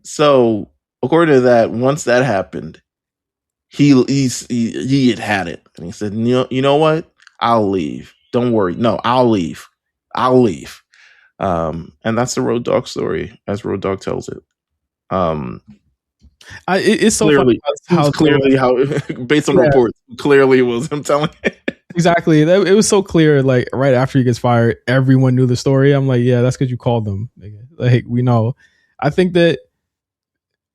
So according to that, once that happened, he had it, and he said, you know what? I'll leave. Don't worry. No, I'll leave. And that's the Road Dogg story, as Road Dogg tells it. It's so clearly how based on reports, clearly it was him telling it. Exactly. It was so clear. Like right after he gets fired, everyone knew the story. I'm like, yeah, that's because you called them. Like we know. I think that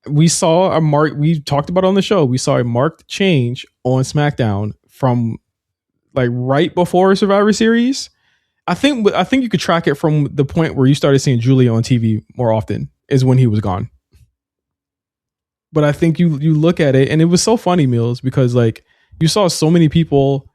we saw we talked about it on the show. We saw a marked change on SmackDown from like right before Survivor Series. I think you could track it from the point where you started seeing Julia on TV more often is when he was gone. But I think you look at it, and it was so funny, Meelz, because like you saw so many people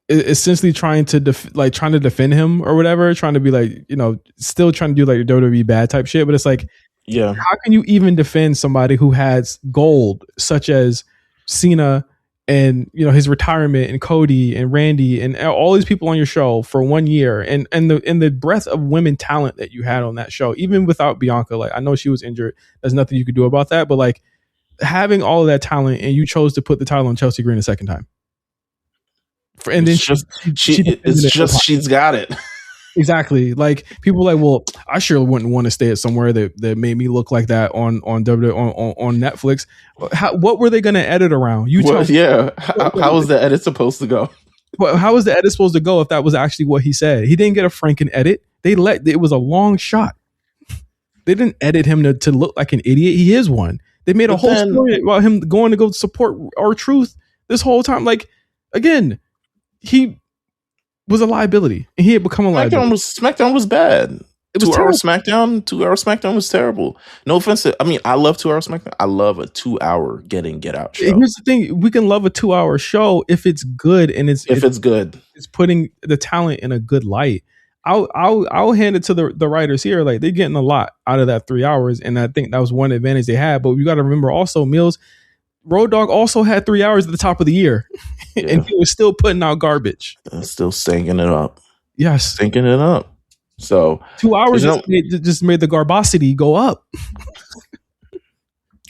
essentially trying to defend him or whatever, trying to be like, you know, still trying to do like WWE bad type shit. But it's like, yeah, how can you even defend somebody who has gold such as Cena and his retirement, and Cody and Randy and all these people on your show for 1 year, and the breadth of women talent that you had on that show, even without Bianca. Like, I know she was injured, there's nothing you could do about that, but like, having all of that talent, and you chose to put the title on Chelsea Green a second time, and then she's got it. Exactly. Like, people are like, well, I sure wouldn't want to stay at somewhere that made me look like that on Netflix. What were they going to edit around? How was the edit supposed to go? How was the edit supposed to go if that was actually what he said? He didn't get a Franken edit. It was a long shot. They didn't edit him to look like an idiot. He is one. They made a whole story about him going to go support R-Truth this whole time. Like, again, he was a liability, and he had become a liability. SmackDown was bad. It was 2 hour SmackDown. 2 hour SmackDown was terrible. No offense I love 2 hour SmackDown. I love a 2 hour get out show. Here's the thing: we can love a 2 hour show if it's good, and it's good. It's putting the talent in a good light. I'll hand it to the writers here. Like, they're getting a lot out of that 3 hours, and I think that was one advantage they had. But you got to remember also, Meelz, Road Dogg also had 3 hours at the top of the year, and he was still putting out garbage. Still stinking it up. Yes, stinking it up. So 2 hours just made the garbosity go up.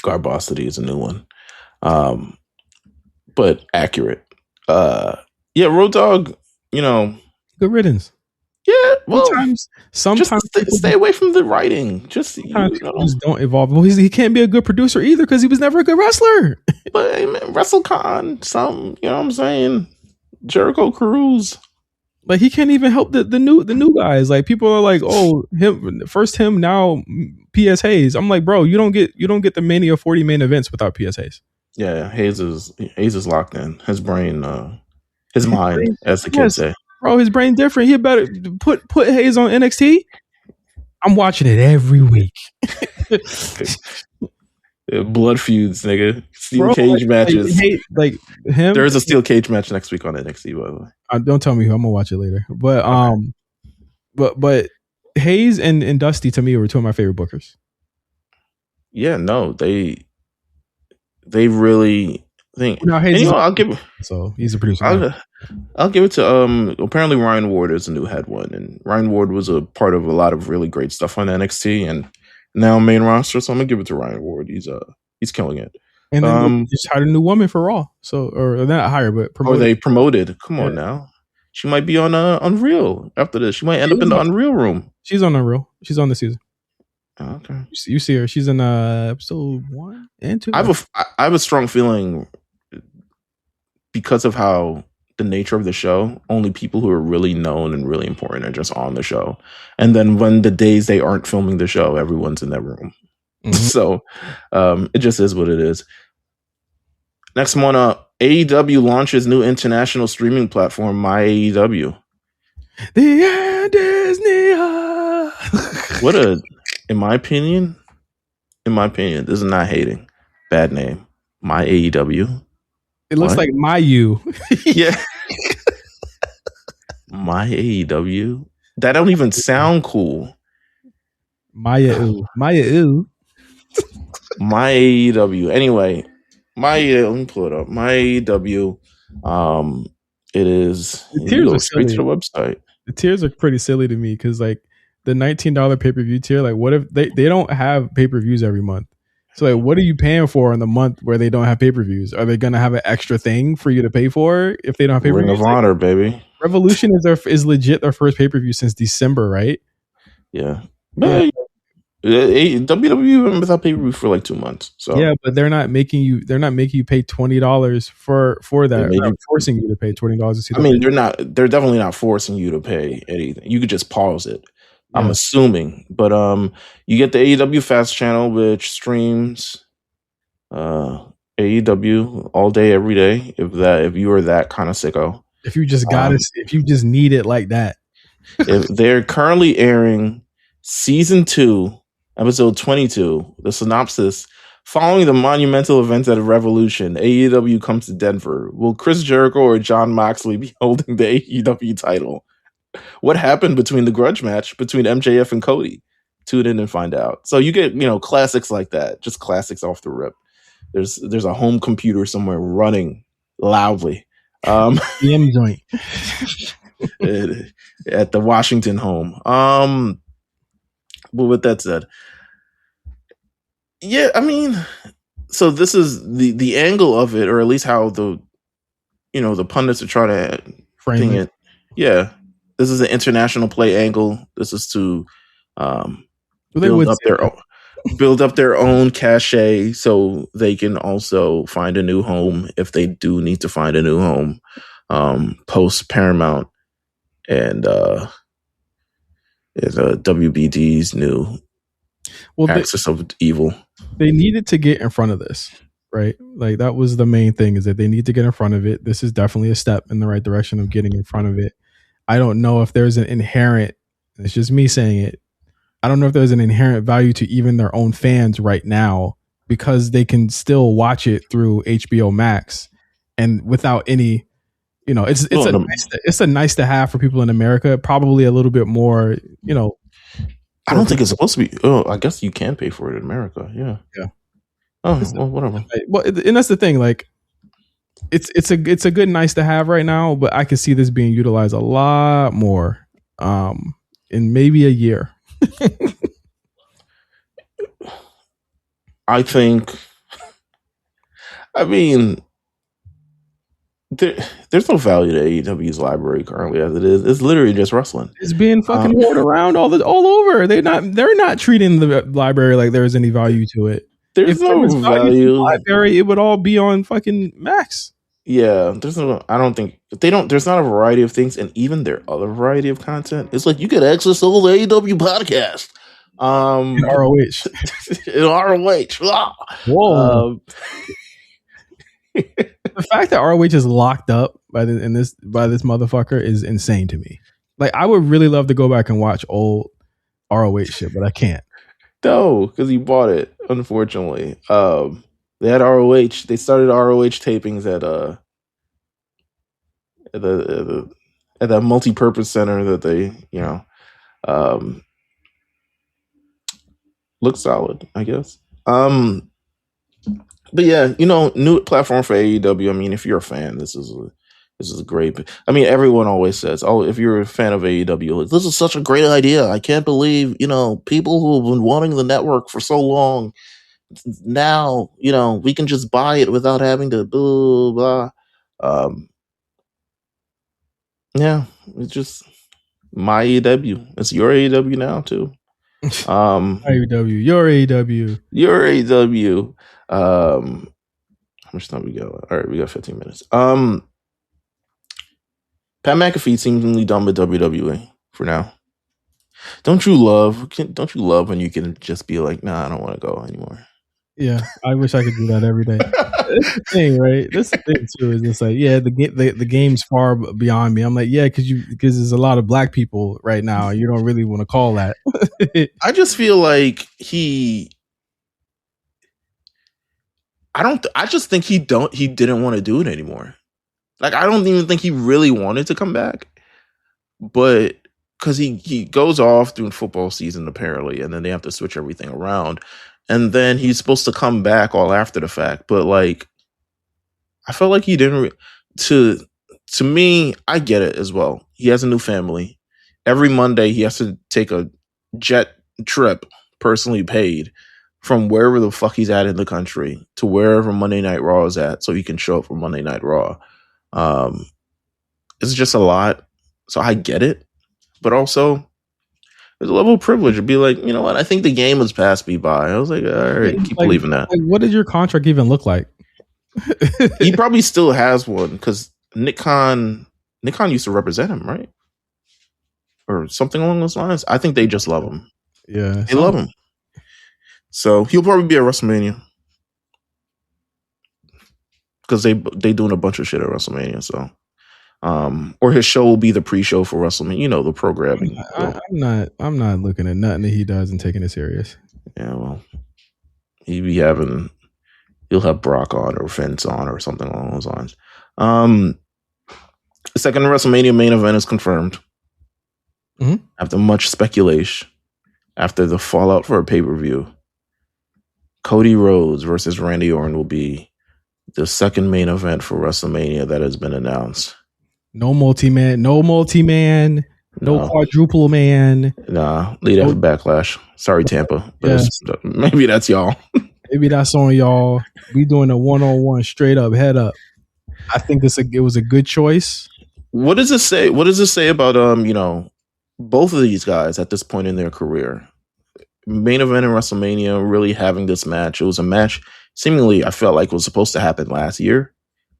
Garbosity is a new one, but accurate. Road Dogg. Good riddance. Yeah, well, sometimes just stay away from the writing. Just don't evolve. Well, he can't be a good producer either because he was never a good wrestler. But hey, man, WrestleCon, you know what I'm saying? Jericho Cruise. Like, he can't even help the new guys. Like, people are like, oh, him now PS Hayes. I'm like, bro, you don't get the Mania 40 main events without PS Hayes. Yeah, Hayes is locked in. His brain, his mind, as the kids say. Bro, his brain different. He better put Hayes on NXT. I'm watching it every week. Blood feuds, nigga. Steel cage matches. Like him. There is a steel cage match next week on NXT, by the way. Don't tell me who. I'm gonna watch it later. But but Hayes and Dusty, to me, were two of my favorite bookers. Yeah, no, they really think. No, Hayes I'll give. So he's a producer. I'll give it to apparently Ryan Ward is a new head one, and Ryan Ward was a part of a lot of really great stuff on NXT and now main roster. So I'm gonna give it to Ryan Ward. He's killing it. And then just hired a new woman for Raw. So, or not hired, but promoted. They promoted. Come on now, she might be on Unreal after this. She might end up in the Unreal room. She's on Unreal. She's on this season. Oh, okay, you see her. She's in episode 1 and 2. I have a strong feeling because of how the nature of the show, only people who are really known and really important are just on the show. And then when the days they aren't filming the show, everyone's in that room. Mm-hmm. So it just is what it is. Next one up, AEW launches new international streaming platform, MyAEW. The end is near. In my opinion, this is not hating. Bad name. MyAEW. It looks like Mayu. Yeah. MyAEW. That don't even sound cool. MyAEW. MyAEW. Anyway, let me pull it up. MyAEW. It is. The tiers are straight to the website. The tiers are pretty silly to me because, like, the $19 pay-per-view tier, like, what if they don't have pay-per-views every month? So, like, what are you paying for in the month where they don't have pay-per-views? Are they going to have an extra thing for you to pay for if they don't have pay-per-views? Ring of Honor, baby. Revolution is legit their first pay-per-view since December, right? Yeah. But WWE went without pay-per-view for like 2 months. So yeah, but they're not making you pay $20 for that. They're forcing you to pay $20 to see. They're definitely not forcing you to pay anything. You could just pause it. Yeah. I'm assuming, but you get the AEW Fast channel, which streams AEW all day, every day. If you are that kind of sicko, if you just if you just need it like that. If they're currently airing season 2, episode 22, the synopsis: following the monumental events at Revolution, AEW comes to Denver. Will Chris Jericho or Jon Moxley be holding the AEW title? What happened between the grudge match between MJF and Cody? Tune in and find out. So you get, classics like that, just classics off the rip. There's a home computer somewhere running loudly. DM joint at the Washington home. But with that said, yeah, I mean, so this is the angle of it, or at least how the pundits are trying to frame it. Yeah, this is an international play angle. This is to build up their own cachet, so they can also find a new home if they do need to find a new home post Paramount and WBD's new Axis of Evil. They needed to get in front of this, right? Like that was the main thing, is that they need to get in front of it. This is definitely a step in the right direction of getting in front of it. I don't know if there's an inherent, it's just me saying it, I don't know if there's an inherent value to even their own fans right now, because they can still watch it through HBO Max and without any, it's a nice to have for people in America, probably a little bit more, I don't think it's supposed to be. Oh, I guess you can pay for it in America. Yeah. Oh, well, whatever. Well, and that's the thing. Like, it's a good nice to have right now, but I can see this being utilized a lot more, in maybe a year. I think. I mean, there's no value to AEW's library currently as it is. It's literally just wrestling. It's being fucking rolled around all over. They're not treating the library like there's any value to it. There's no value to the library. It would all be on fucking Max. Yeah, I don't think there's not a variety of things, and even their other variety of content. It's like you get access to all the AEW podcast. In ROH. In ROH. Whoa. The fact that ROH is locked up by this motherfucker is insane to me. Like, I would really love to go back and watch old ROH shit, but I can't. No, because he bought it, unfortunately. They had ROH. They started ROH tapings at that multi-purpose center that they, look solid, I guess. But yeah, new platform for AEW. I mean, if you're a fan, this is great. I mean, everyone always says, "Oh, if you're a fan of AEW, this is such a great idea. I can't believe people who have been wanting the network for so long. Now, we can just buy it without having to blah blah." Yeah, it's just my AEW. It's your AEW now too. AEW, your AEW, your AEW. How much time we got? All right, we got 15 minutes. Pat McAfee seemingly done with WWE for now. Don't you love when you can just be like, nah, I don't want to go anymore? Yeah, I wish I could do that every day. That's the thing, right? That's the thing too. Is it's like, yeah, the game's far beyond me. I'm like, yeah, because there's a lot of black people right now. You don't really want to call that. I just feel like I just think he didn't want to do it anymore. Like, I don't even think he really wanted to come back, but because he goes off during football season apparently, and then they have to switch everything around. And then he's supposed to come back all after the fact. But like, I felt like he didn't. To me, I get it as well. He has a new family. Every Monday, he has to take a jet trip, personally paid, from wherever the fuck he's at in the country to wherever Monday Night Raw is at, so he can show up for Monday Night Raw. It's just a lot. So I get it. But also, there's a level of privilege to be like, you know what? I think the game has passed me by. I was like, all right, keep believing that. Like, what does your contract even look like? He probably still has one because Nick Khan used to represent him, right? Or something along those lines. I think they just love him. Yeah, they love him. So he'll probably be at WrestleMania because they doing a bunch of shit at WrestleMania. So. Or his show will be the pre-show for WrestleMania. The programming. I'm not looking at nothing that he does and taking it serious. Yeah, well, he'll have Brock on or Vince on or something along those lines. The second WrestleMania main event is confirmed. Mm-hmm. After much speculation, after the fallout for a pay-per-view, Cody Rhodes versus Randy Orton will be the second main event for WrestleMania that has been announced. No multi-man, no quadruple man. Nah, leave that for Backlash. Sorry, Tampa. But maybe that's y'all. Maybe that's on y'all. We doing a one-on-one straight up, head up. I think it was a good choice. What does it say? What does it say about both of these guys at this point in their career? Main event in WrestleMania, really having this match. It was a match seemingly I felt like was supposed to happen last year,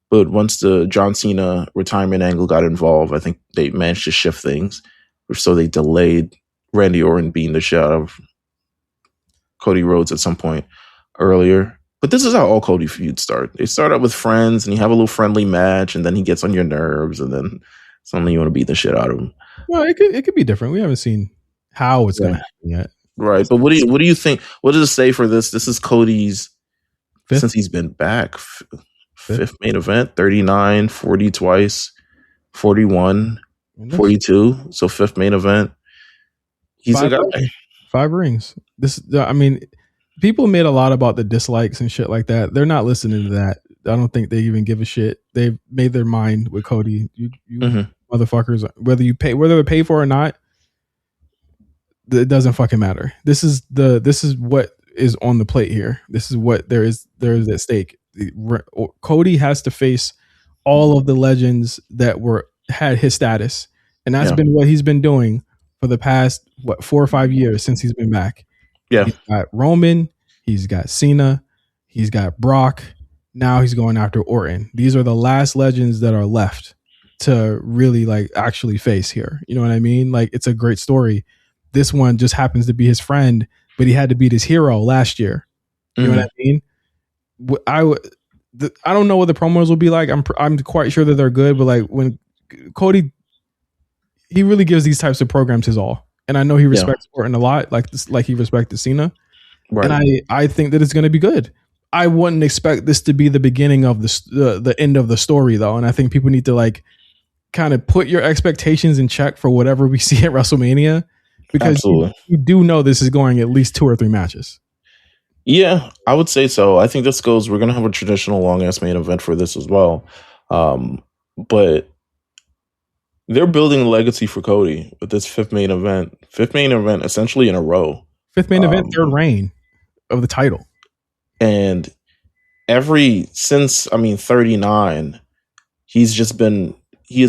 but once the John Cena retirement angle got involved, I think they managed to shift things, so they delayed Randy Orton beating the shit out of Cody Rhodes at some point earlier. But this is how all Cody feuds start. They start out with friends, and you have a little friendly match, and then he gets on your nerves, and then suddenly you want to beat the shit out of him. Well, it could be different. We haven't seen how it's going to happen yet. Right, but what do you think? What does it say for this? This is Cody's fifth? Since he's been back. Fifth main event, 39, 40 twice, 41, 42. So fifth main event. He's a guy. 5 rings. People made a lot about the dislikes and shit like that. They're not listening to that. I don't think they even give a shit. They've made their mind with Cody. You motherfuckers, whether they're paid for it or not, it doesn't fucking matter. This is what is on the plate here. This is what there is at stake. Cody has to face all of the legends that had his status, and that's been what he's been doing for the past 4 or 5 years since he's been back. Yeah, he's got Roman, he's got Cena, he's got Brock. Now he's going after Orton. These are the last legends that are left to really actually face here. You know what I mean? It's a great story. This one just happens to be his friend, but he had to beat his hero last year. You know what I mean? I don't know what the promos will be like. I'm quite sure that they're good, but when Cody, he really gives these types of programs his all, and I know he respects Orton a lot, like he respected Cena, right. And I think that it's going to be good. I wouldn't expect this to be the beginning of the end of the story though, and I think people need to kind of put your expectations in check for whatever we see at WrestleMania, because you do know this is going at least 2 or 3 matches. Yeah, I would say so. I think we're going to have a traditional long-ass main event for this as well. But they're building a legacy for Cody with this fifth main event essentially in a row. Fifth main event, third reign of the title. And since 39, he has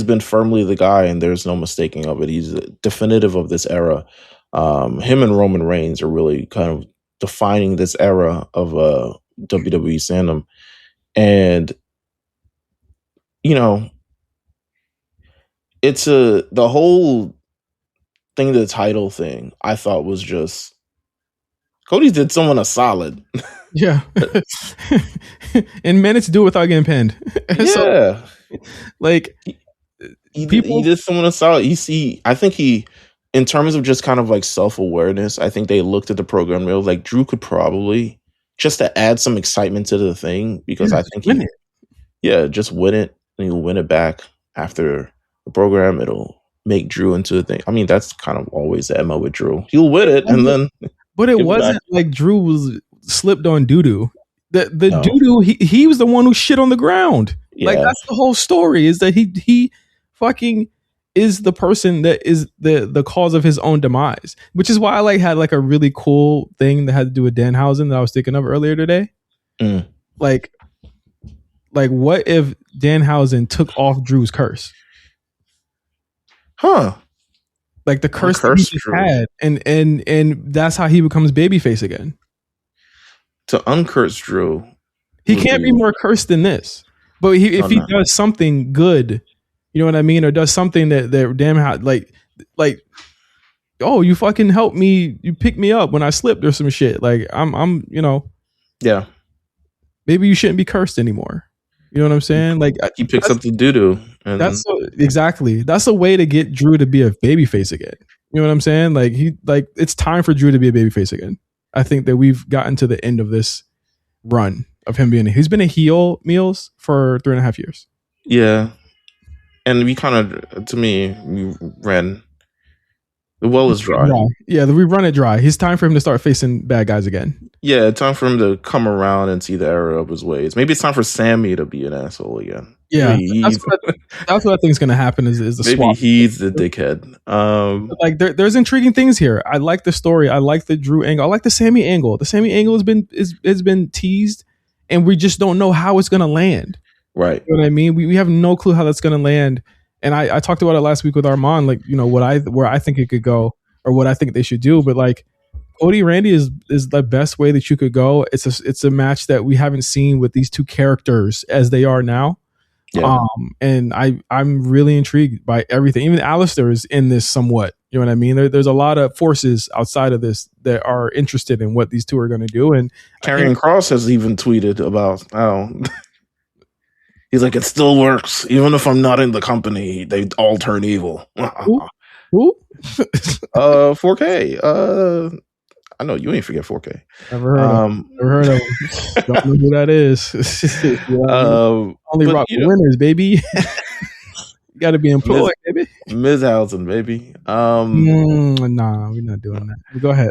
been firmly the guy, and there's no mistaking of it. He's definitive of this era. Him and Roman Reigns are really kind of defining this era of WWE fandom. And it's the whole thing, the title thing, I thought was just Cody did someone a solid. Yeah. And managed to do it without getting pinned. Yeah. He did someone a solid. I think he, in terms of just kind of self-awareness, I think they looked at the program and they were like, Drew could probably, just to add some excitement to the thing, because I think just win it, and he'll win it back after the program. It'll make Drew into a thing. That's kind of always the MO with Drew. He'll win it, and then. But it wasn't like Drew was slipped on doo-doo. The doo-doo, he was the one who shit on the ground. Yeah. That's the whole story, is that he fucking is the person that is the cause of his own demise, which is why I had a really cool thing that had to do with Danhausen that I was thinking of earlier today. What if Danhausen took off Drew's curse? Huh? The curse that he just had, and that's how he becomes babyface again. To uncurse Drew, he can't be more cursed than this. But if he does something good, you know what I mean, or does something that damn how oh, you fucking helped me, you picked me up when I slipped or some shit. I'm yeah. Maybe you shouldn't be cursed anymore. You know what I'm saying? He picks up the doo-doo. Exactly. That's a way to get Drew to be a babyface again. You know what I'm saying? It's time for Drew to be a babyface again. I think that we've gotten to the end of this run of him he's been a heel, Meelz, for 3.5 years. Yeah. And we kind of, to me, we ran The well is dry. Yeah, we run it dry. It's time for him to start facing bad guys again. Yeah, time for him to come around and see the error of his ways. Maybe it's time for Sammy to be an asshole again. Yeah, that's what I think is going to happen. Is the maybe swap. He's the dickhead. Like there's intriguing things here. I like the story. I like the Drew angle. I like the Sammy angle. The Sammy angle has been teased, and we just don't know how it's going to land. Right. You know what I mean? We have no clue how that's going to land. And I talked about it last week with Armand, like, you know, where I think it could go or what I think they should do. But like Cody Randy is the best way that you could go. It's a match that we haven't seen with these two characters as they are now. Yeah. And I'm really intrigued by everything. Even Alistair is in this somewhat. You know what I mean? There's a lot of forces outside of this that are interested in what these two are going to do. And Karrion Kross has even tweeted about he's like, it still works. Even if I'm not in the company, they all turn evil. Who? 4K. I know you ain't forget 4K. Never heard of him. Don't know who that is. Only rock winners, baby. You got to be employed, baby. Meelz, baby. Nah, we're not doing that. Go ahead.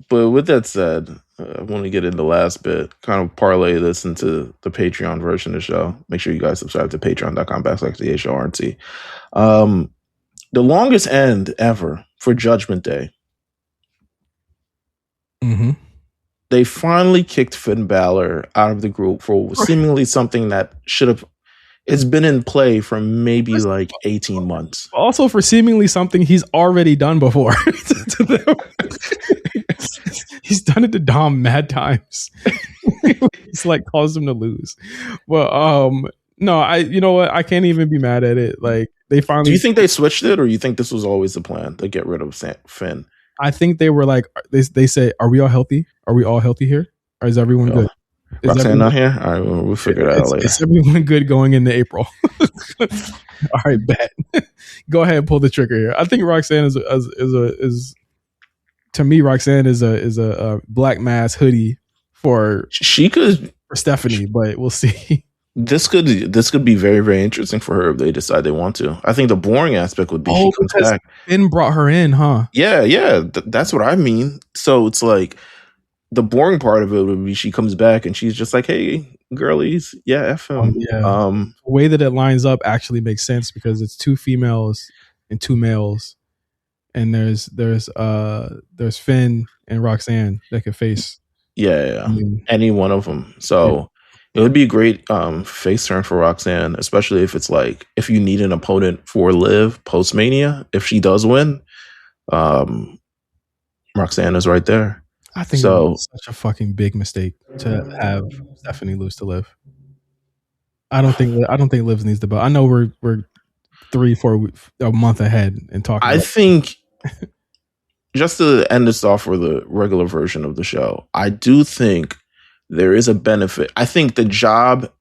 But with that said, I want to get into the last bit, kind of parlay this into the Patreon version of the show. Make sure you guys subscribe to patreon.com/TheHRNT. The longest end ever for Judgment Day. Mm-hmm. They finally kicked Finn Balor out of the group for seemingly something that it's been in play for maybe like 18 months. Also for seemingly something he's already done before. He's done it to Dom mad times. It's like caused him to lose. Well, no, you know what? I can't even be mad at it. Like they finally. Do you think they switched it, or you think this was always the plan to get rid of Finn? I think they were like they say, "Are we all healthy? Are we all healthy here? Or is everyone good?" Is Roxanne not here? All right, we'll figure it out later. Is everyone good going into April? All right, bet. Go ahead and pull the trigger here. I think Roxanne is to me. Roxanne is a black mass hoodie for Stephanie, but we'll see. This could be very, very interesting for her if they decide they want to. I think the boring aspect would be she comes back. Finn brought her in, huh? Yeah, that's what I mean. So it's like the boring part of it would be she comes back and she's just like, "Hey, girlies, yeah, F him." The way that it lines up actually makes sense because it's 2 females and 2 males, and there's Finn and Roxanne that could face. Yeah. I mean, any one of them. So. Yeah. It would be a great face turn for Roxanne, especially if it's like if you need an opponent for Liv post Mania. If she does win, Roxanne is right there. I think it's such a fucking big mistake to have Stephanie lose to Liv. I don't think Liv needs the belt. I know we're 3-4 a month ahead and talking. I think just to end this off for the regular version of the show, I do think. There is a benefit. I think the job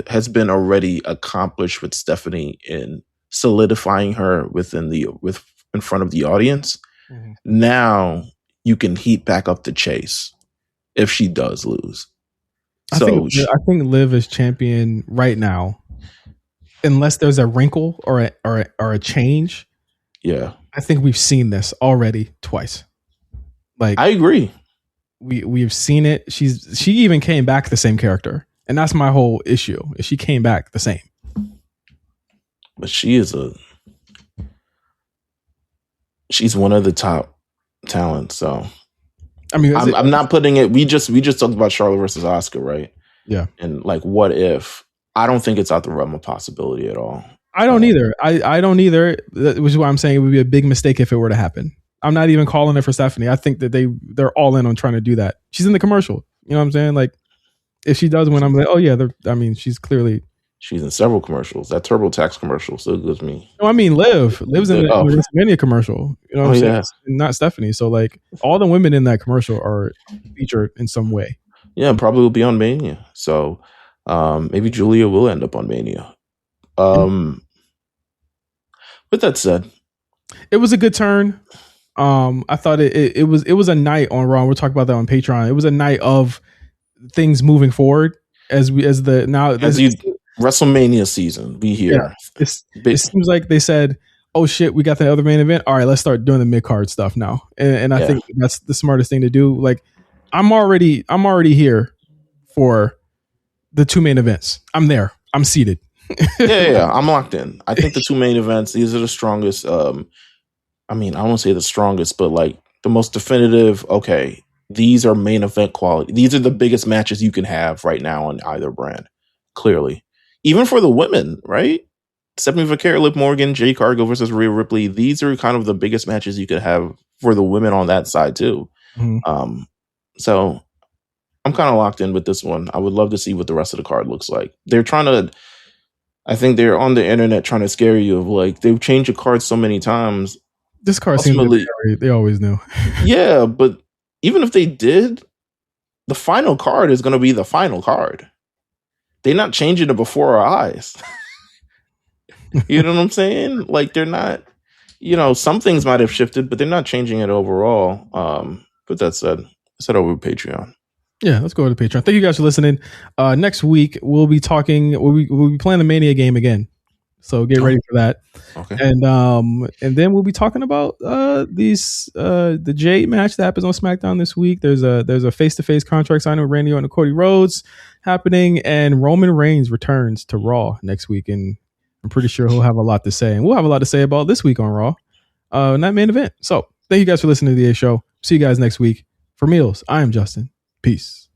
has been already accomplished with Stephanie in solidifying her in front of the audience. Mm-hmm. Now you can heat back up the chase if she does lose. I think Liv is champion right now, unless there's a wrinkle or a change. Yeah, I think we've seen this already twice. Like I agree. We've seen it. She even came back the same character, and that's my whole issue. She came back the same, but she's one of the top talents. So, I mean, I'm not putting it. We just talked about Charlotte versus Asuka, right? Yeah, and like, what if? I don't think it's out the realm of possibility at all. I don't either. I don't either. Which is why I'm saying it would be a big mistake if it were to happen. I'm not even calling it for Stephanie. I think that they're all in on trying to do that. She's in the commercial. You know what I'm saying? Like, if she does win, I'm like, oh yeah. She's in several commercials. That TurboTax commercial still gives me. No, I mean Liv's in the WrestleMania commercial. You know what I'm saying? Not Stephanie. So like, all the women in that commercial are featured in some way. Yeah, probably will be on Mania. So maybe Julia will end up on Mania. With that said, it was a good turn. I thought it was a night on Raw. We'll talk about that on Patreon. It was a night of things moving forward as WrestleMania season. We here. Yeah, it seems like they said, oh shit, we got the other main event. All right, let's start doing the mid card stuff now. And I think that's the smartest thing to do. Like, I'm already here for the 2 main events. I'm there. I'm seated. Yeah. I'm locked in. I think the 2 main events, these are the strongest. I won't say the strongest, but like the most definitive. Okay, these are main event quality. These are the biggest matches you can have right now on either brand. Clearly, even for the women, right? Stephanie Vaquero, Liv Morgan, Jade Cargill versus Rhea Ripley. These are kind of the biggest matches you could have for the women on that side too. Mm-hmm. So I'm kind of locked in with this one. I would love to see what the rest of the card looks like. I think they're on the internet trying to scare you of like, they've changed the card so many times. This card seems like they always knew. Yeah, but even if they did, the final card is going to be the final card. They're not changing it before our eyes. You know what I'm saying? Like, they're not, some things might have shifted, but they're not changing it overall. But that said, over Patreon. Yeah, let's go to Patreon. Thank you guys for listening. Next week we'll be playing the Mania game again. So get ready for that. Okay. And then we'll be talking about the Jade match that happens on SmackDown this week. There's a face-to-face contract signing with Randy Orton and Cody Rhodes happening, and Roman Reigns returns to Raw next week, and I'm pretty sure he'll have a lot to say, and we'll have a lot to say about this week on Raw, in that main event. So thank you guys for listening to the A Show. See you guys next week. For Meelz, I am Justin. Peace.